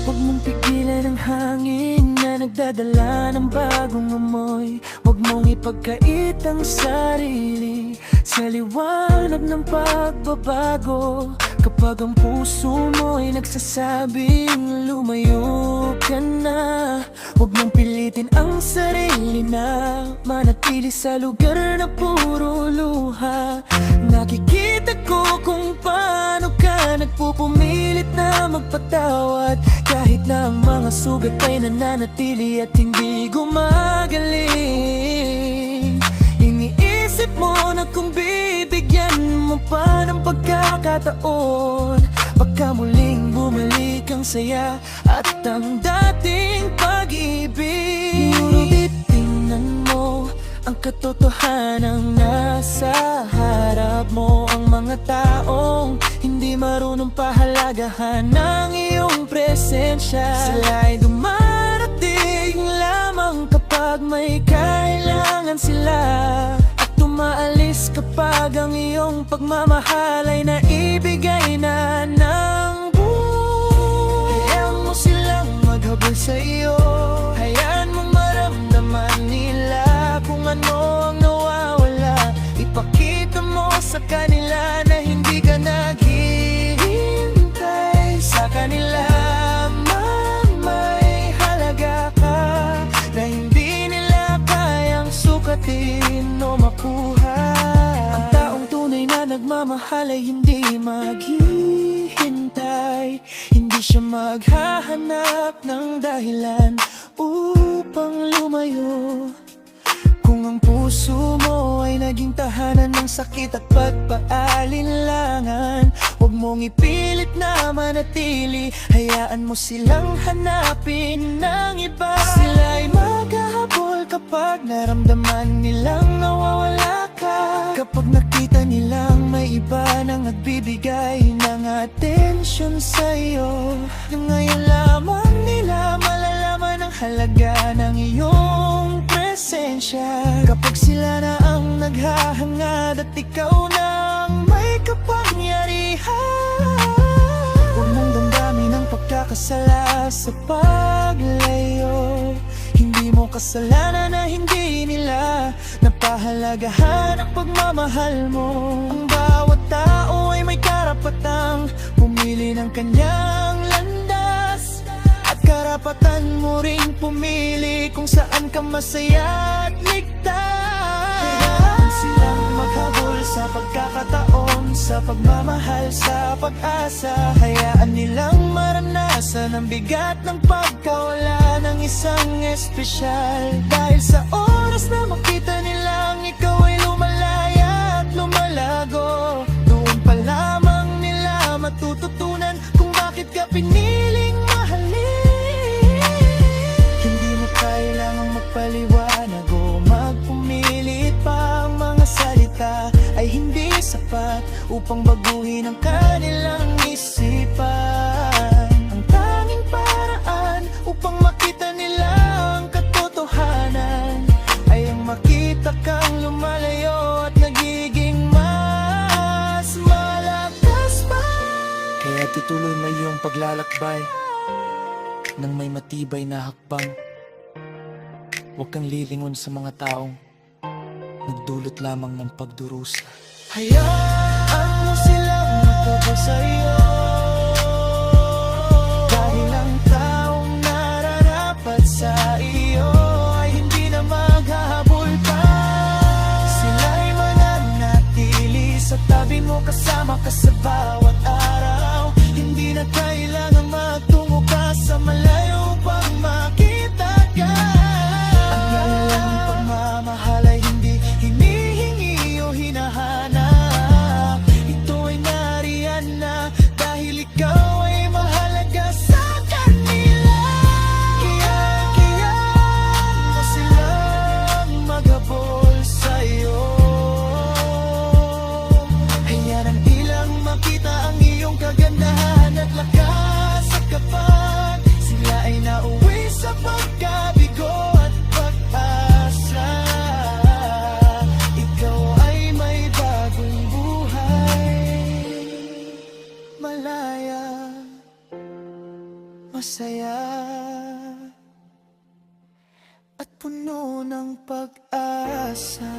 Huwag mong pigilan ang hangin na nagdadala ng bagong amoy. Huwag mong ipagkait ang sarili sa liwanag ng pagbabago. Kapag ang puso mo'y nagsasabing lumayo ka na, huwag mong pilitin ang sarili na manatili sa lugar na puro luha. Nakikita ko kung paano ka nagpupumilit na magpatawad, kahit na ang mga sugat ay nananatili at hindi gumagaling. Iniisip mo na kung bibigyan mo pa ng pagkakataon, baka muling bumalik ang saya at ang dating pag-ibig. Ngunit tingnan mo ang katotohanang nasa harap mo, ang mga taong hindi marunong pahalagahan ng iyong presensya. Sila'y dumarating lamang kapag may kailangan sila, at umaalis kapag ang iyong pagmamahal ay naibigay na ng buhay. Hayaan mo silang maghabol sa iyo, hayaan mong maramdaman nila kung ano ang nawawala. Ipakita mo sa kanila na hindi ka naghihintay sa kanila. May halaga ka na hindi nila kayang sukatin o makuha. Ang taong tunay na nagmamahal ay hindi maghihintay, hindi siya maghahanap ng dahilan upang lumayo. Kung ang puso mo ay naging tahanan ng sakit at pagpaalinlangan, huwag mong ipilit na manatili, hayaan mo silang hanapin ng iba. Sila'y maghahabol kapag naramdaman nilang nawawala ka, kapag nakita nilang may iba nang nagbibigay ng atensyon sa'yo. Ngayon lamang nila malalaman ang halaga ng iyong presensya. Kapag sila na ang naghahangad at ikaw na ang may kapangyarihan, huwag mong damdamin ang pagkakasala sa paglayo. Hindi mo kasalanan na hindi nila napahalagahan ang pagmamahal mo. Ang bawat tao ay may karapatang pumili ng kanyang landas, at karapatan mo ring pumili kung saan ka masaya at ligtas. Hayaan silang maghabol sa pagkakataon, sa pagmamahal, sa pag-asa. Hayaan nilang maranasan ang bigat ng pagkawala ng isang espesyal. Dahil sa oras na makita nilang ikaw ay lumalaya at lumalago, doon pa lamang nila matututunan kung bakit ka piniling mahalin. Hindi mo kailangang magpaliwanag o magpumilit pa, ang mga salita ay hindi sapat upang baguhin ang kanilang isipan. Ang tanging paraan upang makita nila ang katotohanan ay ang makita kang lumalayo at nagiging mas malakas pa. Kaya tutuloy mo iyong paglalakbay nang may matibay na hakbang. Huwag kang lilingon sa mga taong nagdulot lamang ng pagdurusa. Hayaan mo silang maghabol sa'yo, dahil ang taong nararapat sa iyo ay hindi na maghahabol pa. Sila'y mananatili sa tabi mo, kasama ka sa bawat araw. Hindi na kailangang magtungo ka sa malayo pang makita ka. Ang lalang pagmamahal ay hindi hinihingi o hinahanap. Ito ay nariyan na dahil ikaw ay mahalaga sa kanila. Kaya mo silang maghabol sa'yo. Hayaan ang ilang makita masaya at puno ng pag-asa.